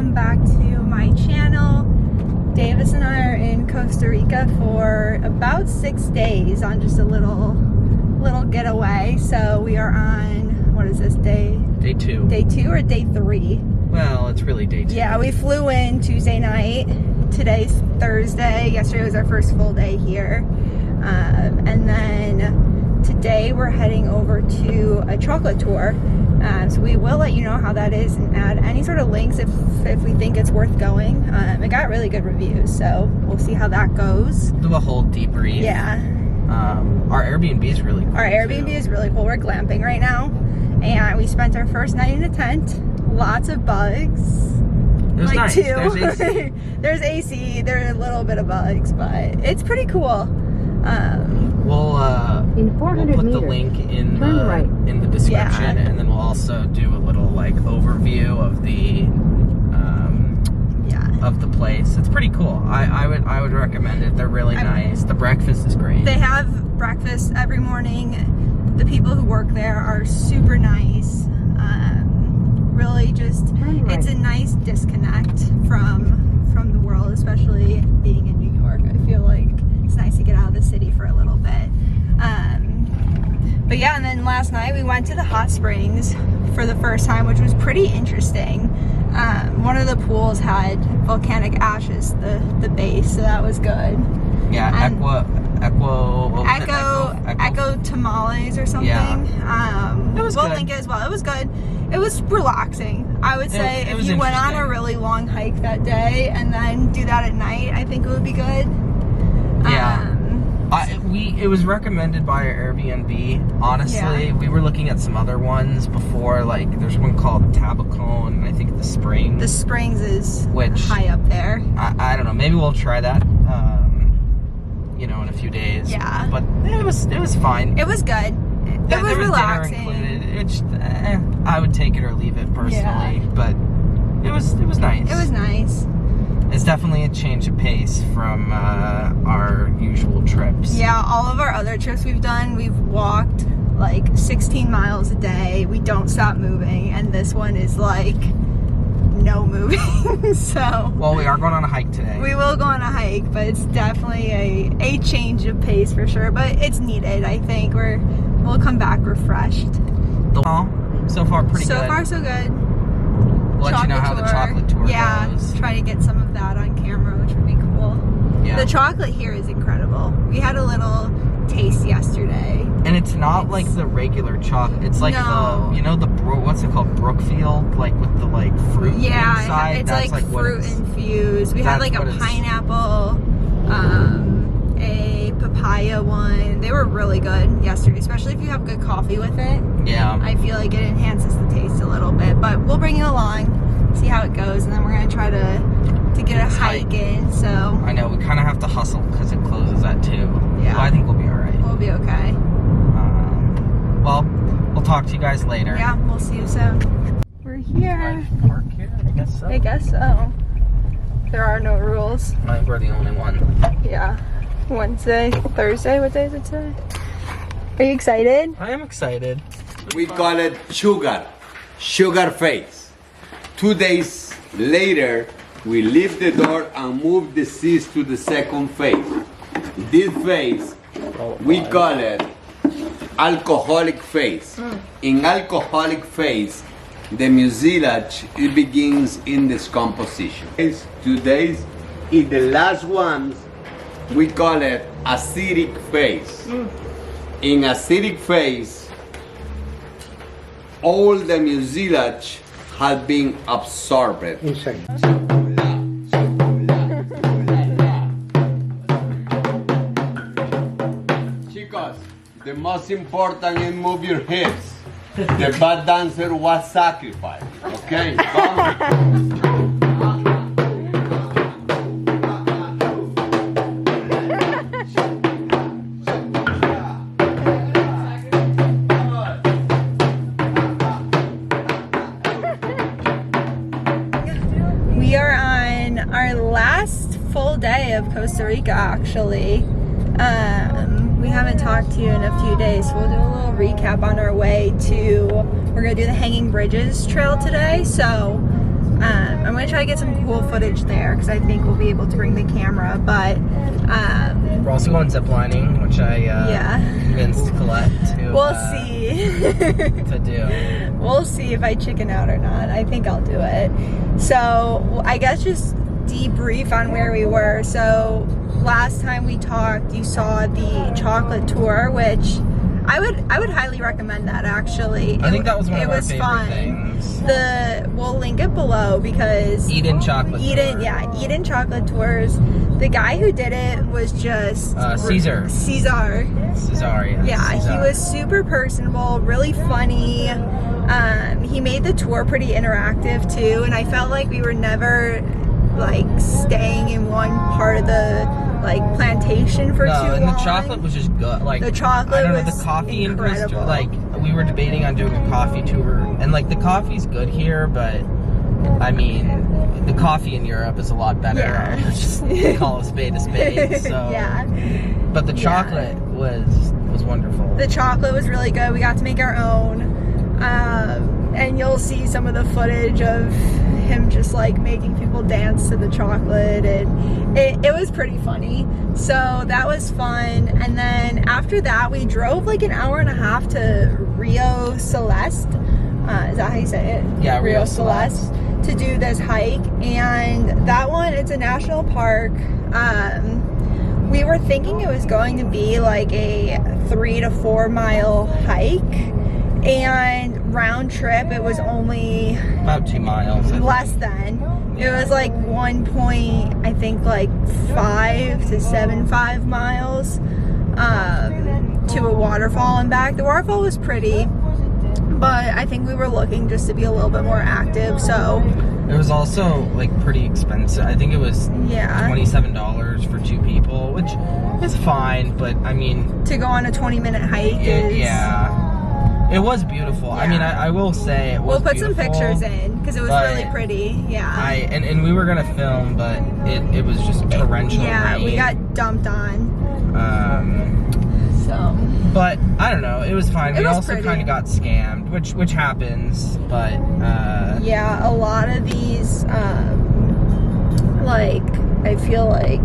welcome back to my channel. Davis and I are in Costa Rica for about 6 days on just a little getaway. So we are on, what is this, day 2? Day 2 or day 3? Well, it's really day 2. Yeah, we flew in Tuesday night. Today's Thursday. Yesterday was our first full day here. And then today we're heading over to a chocolate tour. So we will let you know how that is and add any sort of links if we think it's worth going. It got really good reviews, so we'll see how that goes. Do a whole debrief. Yeah. Our Airbnb is really cool. Our Airbnb is really cool. We're glamping right now. And we spent our first night in a tent. Lots of bugs. It was nice. 2. There's AC. There's AC. There are a little bit of bugs, but it's pretty cool. We'll put the link in the description, and then we'll also do a little overview of the place. It's pretty cool. I would recommend it. They're really nice. The breakfast is great. They have breakfast every morning. The people who work there are super nice. Really just, it's a nice disconnect from the world, especially being in New York. I feel like it's nice to get out of the city for a little bit. But yeah, and then last night we went to the hot springs for the first time, which was pretty interesting. One of the pools had volcanic ashes, the base, so that was good. Yeah, Echo tamales or something. Yeah. We'll link it as well. It was good. It was relaxing. I would say if you went on a really long hike that day and then do that at night, I think it would be good. Yeah. It was recommended by our Airbnb. Honestly, we were looking at some other ones before. There's one called Tabacone, and I think the Springs. The Springs is high up there. I don't know. Maybe we'll try that. In a few days. Yeah. But it was fine. It was good. It was relaxing. Dinner included. I would take it or leave it personally, but it was nice. It was nice. It's definitely a change of pace from our usual trips. Yeah, all of our other trips we've done, we've walked 16 miles a day. We don't stop moving, and this one is no moving. So. Well, we are going on a hike today. We will go on a hike, but it's definitely a change of pace for sure. But it's needed. I think we'll come back refreshed. So far, pretty good. So far, so good. We'll let you know how the chocolate tour goes. Try to get some of that on camera, which would be cool. Yeah. The chocolate here is incredible. We had a little taste yesterday. And it's not like the regular chocolate. It's like what's it called? Brookfield, with the fruit inside. Yeah, it's That's fruit infused. We had a pineapple, a papaya one. They were really good yesterday, especially if you have good coffee with it. Yeah. I feel like it enhances the taste a little bit, but we'll bring you along, see how it goes, and then we're gonna try to get a hike in. So I know we kind of have to hustle because it closes at 2. Yeah. But I think we'll be all right. We'll be okay. Well, we'll talk to you guys later. Yeah, we'll see you soon. We're here. Park here? I guess so. I guess so. There are no rules. We're the only one. Yeah. Wednesday, Thursday, what day is it today? Are you excited? I am excited. We call it sugar phase. 2 days later, we leave the door and move the seats to the second phase. This phase, we call it alcoholic phase. In alcoholic phase, the mucilage, it begins in decomposition. 2 days. In the last ones, we call it acidic phase. In acidic phase, all the mucilage has been absorbed. Chicos, the most important is move your hips. The bad dancer was sacrificed. Okay? We are on our last full day of Costa Rica, actually. We haven't talked to you in a few days, so we'll do a little recap on our way to, we're gonna do the Hanging Bridges trail today. So I'm gonna try to get some cool footage there because I think we'll be able to bring the camera, but we're also going ziplining, which I convinced Colette to to do. We'll see if I chicken out or not. I think I'll do it. So I guess just debrief on where we were. So last time we talked, you saw the chocolate tour, which I would highly recommend that, actually. I think that was one of our favorite things. We'll link it below because Eden Chocolate Tour. Eden Chocolate Tours. The guy who did it was just Caesar. Yeah, he was super personable, really funny. He made the tour pretty interactive too, and I felt like we were never like staying in one part of the like plantation for too long. And the chocolate was just good. Like the chocolate, I don't know, was the coffee incredible. Like we were debating on doing a coffee tour, and like the coffee's good here, but I mean, the coffee in Europe is a lot better. Yeah. Just call a spade a spade. So yeah. But the chocolate was wonderful. The chocolate was really good. We got to make our own. And you'll see some of the footage of him just like making people dance to the chocolate, and it was pretty funny. So that was fun. And then after that we drove like an hour and a half to Rio Celeste. Is that how you say it? Yeah, Rio Celeste. To do this hike, and that one, it's a national park. We were thinking it was going to be like a 3 to 4 mile hike, and round trip it was only about 2 miles. Less than. It was like 5 to 7.5 miles to a waterfall and back. The waterfall was pretty, but I think we were looking just to be a little bit more active, so. It was also like pretty expensive. I think it was $27 for 2 people, which is fine, but I mean. To go on a 20-minute hike is. Yeah. It was beautiful. Yeah. I mean, I will say it was We'll put beautiful, some pictures in, because it was really pretty, yeah. And we were going to film, but it was just torrential rain. We got dumped on. So. But, I don't know, it was fine. We also kind of got scammed, which happens, but. Yeah, a lot of these, like, I feel like,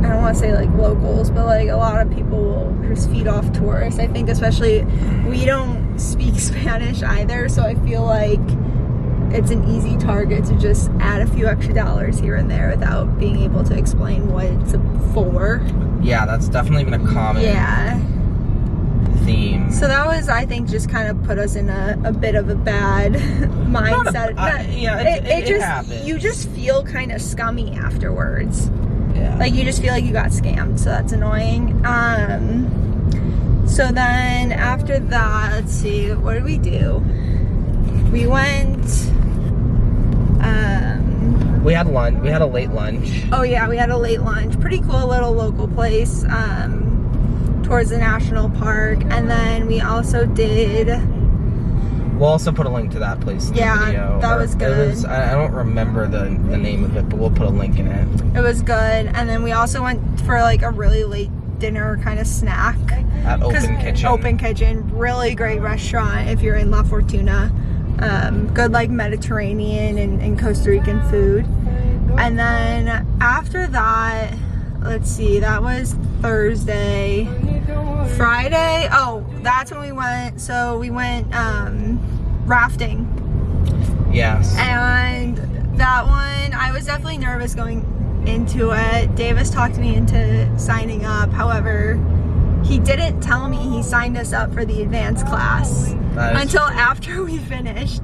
I don't want to say like locals, but like a lot of people will just feed off tourists. I think especially we don't speak Spanish either, so I feel like it's an easy target to just add a few extra dollars here and there without being able to explain what it's for. Yeah, that's definitely been a common theme. So that was, I think, just kind of put us in a bit of a bad mindset. It happens. You just feel kind of scummy afterwards. Yeah. Like you just feel like you got scammed, so that's annoying. So then after that, let's see, what did we do? We went. We had lunch. We had a late lunch. Oh yeah, we had a late lunch. Pretty cool little local place towards the national park, and then we also did. We'll also put a link to that place in the video. That was good. I don't remember the name of it, but we'll put a link in it. It was good. And then we also went for like a really late dinner kind of snack. At Open Kitchen. Open Kitchen. Really great restaurant if you're in La Fortuna. Good like Mediterranean and Costa Rican food. And then after that, let's see, that was Thursday. Friday, that's when we went. So we went rafting. Yes. And that one, I was definitely nervous going into it. Davis talked me into signing up. However, he didn't tell me he signed us up for the advanced class until after we finished.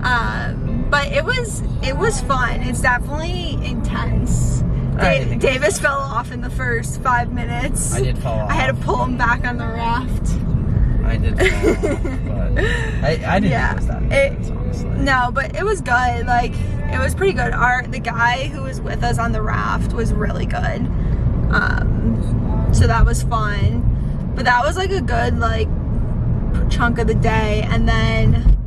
But it was fun. It's definitely intense. Davis fell off in the first 5 minutes. I did fall off. I had to pull him back on the raft. I did fall off, but I didn't think it was that intense, honestly. No, but it was good. Like, it was pretty good. The guy who was with us on the raft was really good. So that was fun. But that was like a good like chunk of the day, and then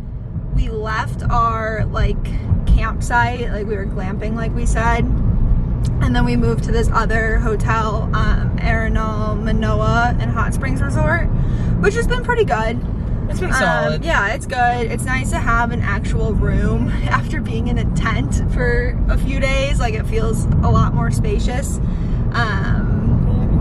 we left our like campsite, like we were glamping like we said, and then we moved to this other hotel, Arenal Manoa and Hot Springs Resort, which has been pretty good. It's been solid. Yeah, it's good. It's nice to have an actual room after being in a tent for a few days. Like, it feels a lot more spacious.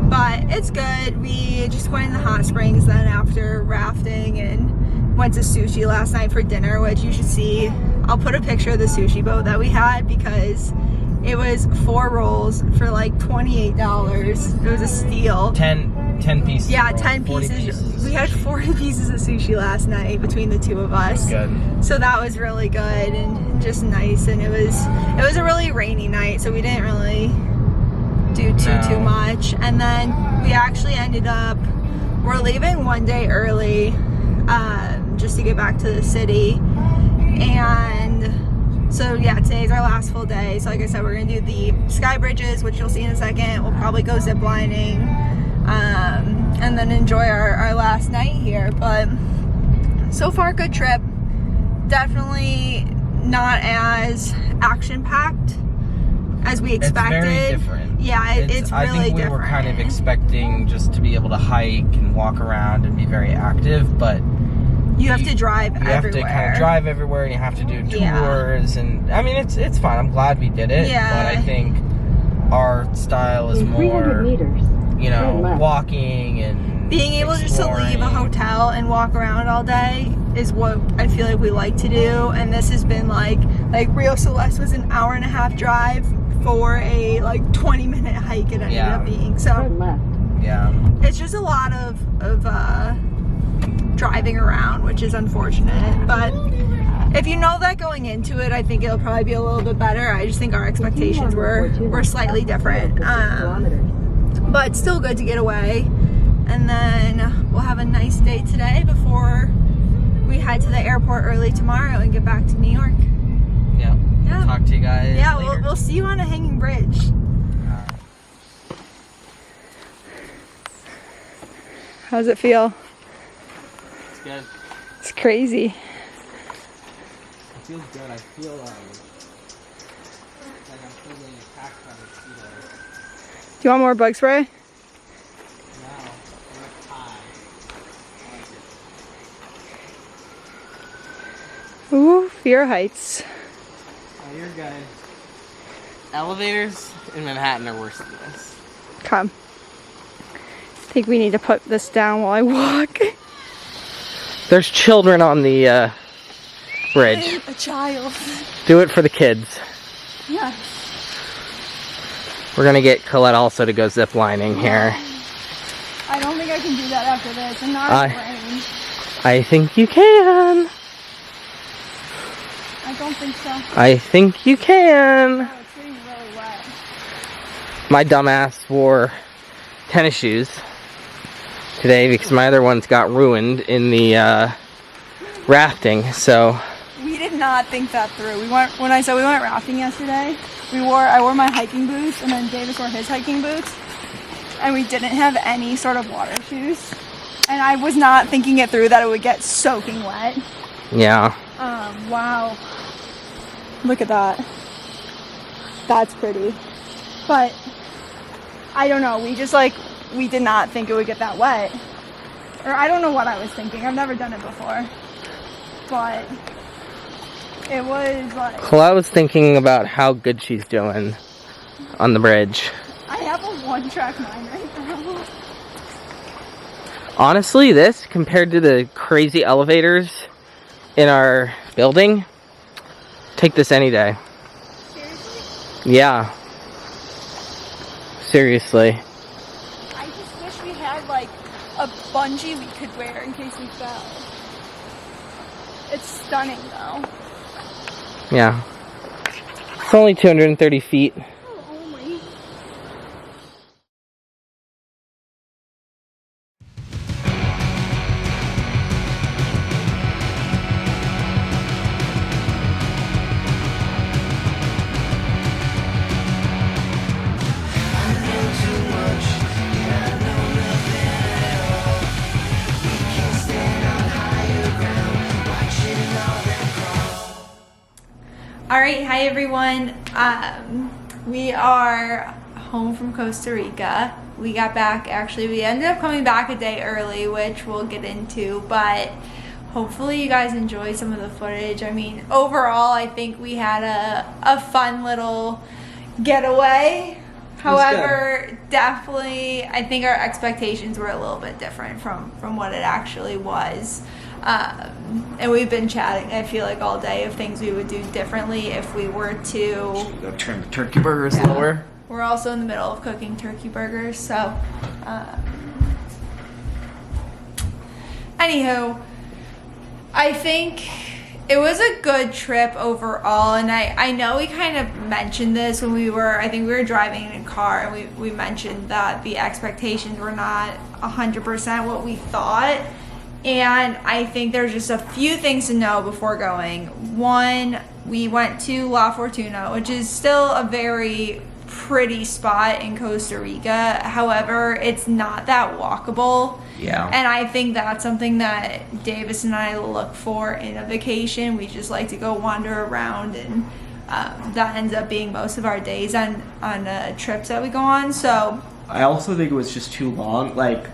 But it's good. We just went in the hot springs then after rafting and went to sushi last night for dinner, which you should see. I'll put a picture of the sushi boat that we had because it was 4 rolls for like $28. It was a steal. 10 pieces. Yeah, 10 pieces. We had 40 pieces of sushi last night between the two of us. Good. So that was really good and just nice. And it was a really rainy night, so we didn't really do too much. And then we actually ended up, we're leaving one day early just to get back to the city. And so yeah, today's our last full day. So like I said, we're gonna do the sky bridges, which you'll see in a second. We'll probably go zip lining, and then enjoy our last night here. But so far, good trip. Definitely not as action-packed as we expected. It's very different. Yeah, it's really different. I think we were kind of expecting just to be able to hike and walk around and be very active, but you have to drive everywhere. You have to kind of drive everywhere, and you have to do tours, and I mean, it's fun. I'm glad we did it, but I think our style is more, you know, walking and being able just to leave a hotel and walk around all day is what I feel like we like to do. And this has been like Rio Celeste was an hour-and-a-half drive for a like 20-minute hike it ended up being. So yeah, it's just a lot of driving around, which is unfortunate, but if you know that going into it, I think it'll probably be a little bit better. I just think our expectations were slightly different, but still good to get away. And then we'll have a nice day today before we head to the airport early tomorrow and get back to New York. Yeah. Talk to you guys later. We'll see you on a hanging bridge. How's it feel? It's good. It's crazy. It feels good. I feel like I'm still getting attacked by mosquitoes. Do you want more bug spray? No, I'm high. Ooh, fear heights. Oh, you're good. Elevators in Manhattan are worse than this. Come. I think we need to put this down while I walk. There's children on the bridge. A child. Do it for the kids. Yeah. We're gonna get Colette also to go zip lining here. I don't think I can do that after this. I'm not in range. I think you can. I don't think so. I think you can. Oh, it's getting really wet. My dumbass wore tennis shoes today because my other ones got ruined in the rafting, so we did not think that through. When I said we went rafting yesterday, I wore my hiking boots and then Davis wore his hiking boots, and we didn't have any sort of water shoes, and I was not thinking it through that it would get soaking wet. Yeah. Wow, look at that. That's pretty, but I don't know, we did not think it would get that wet. Or I don't know what I was thinking. I've never done it before. But it was like... Well, I was thinking about how good she's doing on the bridge. I have a 1-track mind right now. Honestly, this, compared to the crazy elevators in our building, take this any day. Seriously? Yeah. Seriously. I just wish we had like a bungee we could wear in case we fell. It's stunning though. Yeah. It's only 230 feet. Oh, only. Alright, hi everyone. We are home from Costa Rica. We ended up coming back a day early, which we'll get into, but hopefully you guys enjoyed some of the footage. I mean, overall, I think we had a fun little getaway. However, definitely, I think our expectations were a little bit different from what it actually was. And we've been chatting, I feel like, all day of things we would do differently if we were to go turn the turkey burgers lower. We're also in the middle of cooking turkey burgers, so anywho, I think it was a good trip overall, and I know we kind of mentioned this when we were driving in a car, and we mentioned that the expectations were not 100% what we thought. And I think there's just a few things to know before going. One, we went to La Fortuna, which is still a very pretty spot in Costa Rica. However, it's not that walkable. Yeah. And I think that's something that Davis and I look for in a vacation. We just like to go wander around, and that ends up being most of our days on trips that we go on. So I also think it was just too long. Like,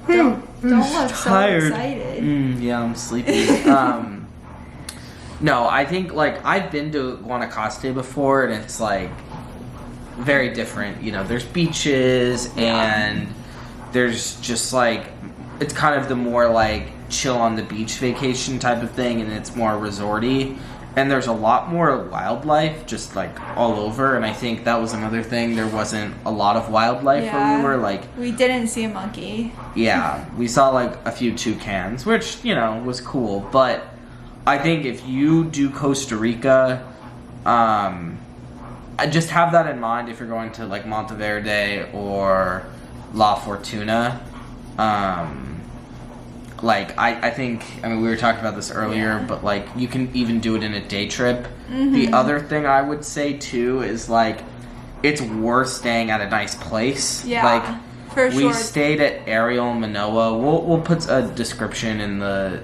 don't look tired. so excited. Yeah, I'm sleepy. No, I think, like, I've been to Guanacaste before, and it's, like, very different. You know, there's beaches, and there's just, like, it's kind of the more, like, chill on the beach vacation type of thing, and it's more resorty. And there's a lot more wildlife just, like, all over, and I think that was another thing. There wasn't a lot of wildlife where we were, like... We didn't see a monkey. Yeah, we saw, like, a few toucans, which, you know, was cool. But I think if you do Costa Rica, I just have that in mind if you're going to, like, Monteverde or La Fortuna. Like, I think, I mean, we were talking about this earlier, but, like, you can even do it in a day trip. The other thing I would say, too, is, like, it's worth staying at a nice place. Yeah, like, for sure. We stayed at Ariel Manoa. We'll put a description in the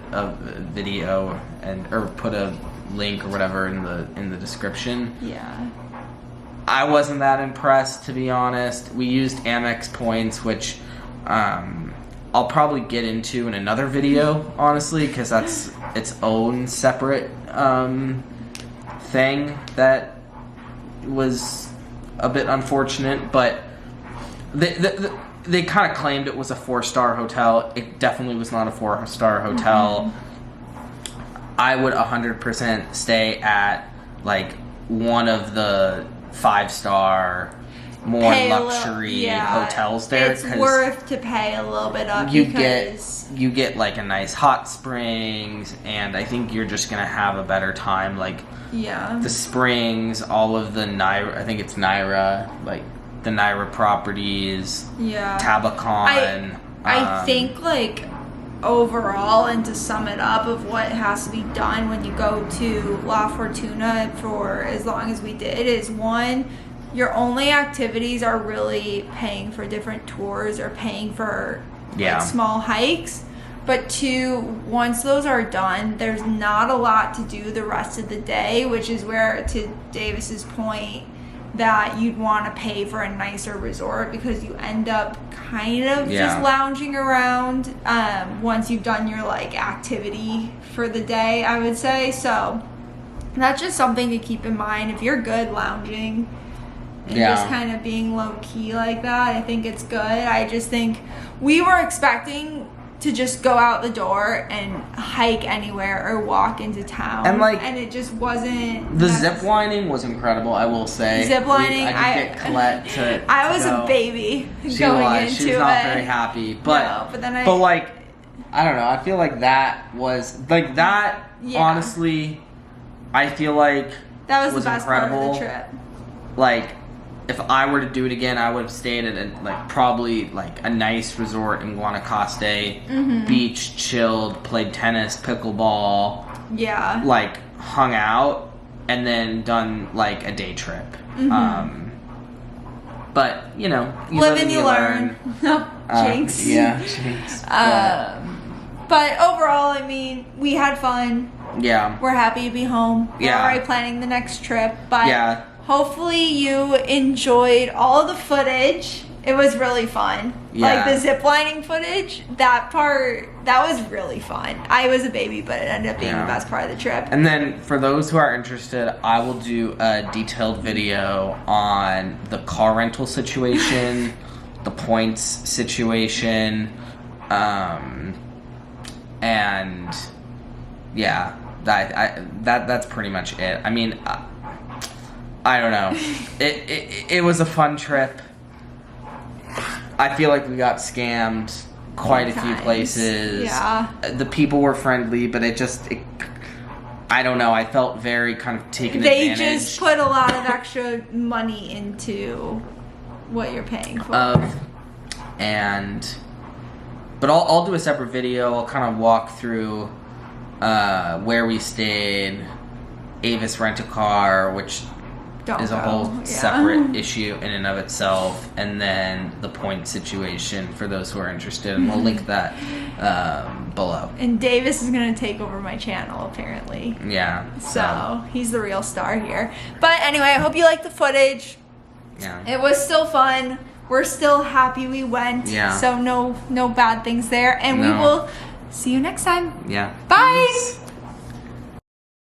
video, or put a link or whatever in the description. Yeah. I wasn't that impressed, to be honest. We used Amex points, which... I'll probably get into in another video, honestly, because that's its own separate thing that was a bit unfortunate. But they kind of claimed it was a 4-star hotel. It definitely was not a 4-star hotel. I would 100% stay at, like, one of the 5-star... more luxury hotels there. It's worth to pay a little bit up you because... you get like a nice hot springs, and I think you're just gonna have a better time. Like, the springs, all of the Naira, I think it's Naira, like the Naira properties, Tabacon. I think, like, overall, and to sum it up of what has to be done when you go to La Fortuna for as long as we did, is one, your only activities are really paying for different tours or paying for like, small hikes. But two, once those are done, there's not a lot to do the rest of the day, which is where, to Davis's point, that you'd want to pay for a nicer resort because you end up kind of just lounging around once you've done your like activity for the day, I would say. So that's just something to keep in mind if you're good lounging. And just kind of being low-key like that, I think it's good. I just think we were expecting to just go out the door and hike anywhere or walk into town. And it just wasn't... The zip lining was incredible, I will say. Zip lining, I did get Colette to I was go. A baby She going into it. She was not very happy. But, but like, I don't know, I feel like that was... Like, that, honestly, I feel like that was the best incredible. Part of the trip. Like... If I were to do it again, I would have stayed at probably a nice resort in Guanacaste, beach, chilled, played tennis, pickleball, like hung out, and then done like a day trip. But you know, live and you learn. No, jinx. Jinx. But overall, I mean, we had fun. Yeah. We're happy to be home. We're already planning the next trip, but hopefully you enjoyed all the footage It was really fun. Yeah. Like the zip lining footage, that was really fun. I was a baby, but it ended up being the best part of the trip. And then for those who are interested, I will do a detailed video on the car rental situation, the points situation, and yeah, that's pretty much it. I mean, I don't know. It was a fun trip. I feel like we got scammed quite a few places. Yeah. The people were friendly, but I don't know. I felt very kind of taken They advantage. just put a lot of extra money into what you're paying for. But I'll do a separate video. I'll kind of walk through where we stayed, Avis Rent-A-Car, which is a whole separate issue in and of itself, and then the point situation for those who are interested, and we'll link that below. And Davis is going to take over my channel, apparently. Yeah. So he's the real star here. But anyway, I hope you liked the footage. Yeah. It was still fun. We're still happy we went. Yeah. So no bad things there. And we will see you next time. Yeah. Bye. Peace.